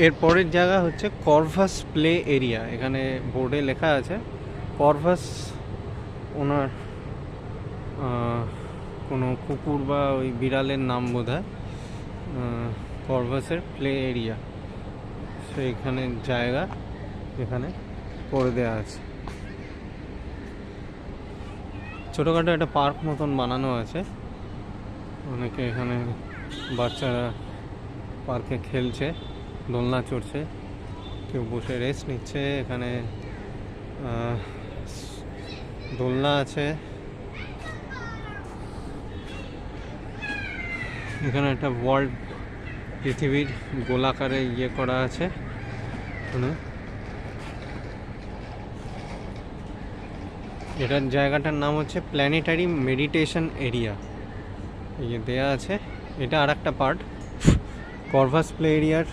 এর পরের জায়গা হচ্ছে কর্ভাস প্লে এরিয়া। এখানে বোর্ডে লেখা আছে কর্ভাস ওনার কোনো কুকুর বা ওই বিড়ালের নাম বোধহয়। কর্ভাসের প্লে এরিয়া, সেইখানে জায়গা এখানে করে দেওয়া আছে। ছোটোখাটো একটা পার্ক মতন বানানো আছে। অনেকে এখানে বাচ্চারা পার্কে খেলছে, দোলনা চড়ছে, কেউ বসে রেস্ট নিচ্ছে। এখানে দোলনা আছে। এখানে একটা ওয়ার্ল্ড, পৃথিবীর গোলাকারে ইয়ে করা আছে। এটার জায়গাটার নাম হচ্ছে প্ল্যানেটারি মেডিটেশন এরিয়া, ইয়ে দেয়া আছে। এটা আর একটা পার্ট কর্ভাস প্লে এরিয়ার।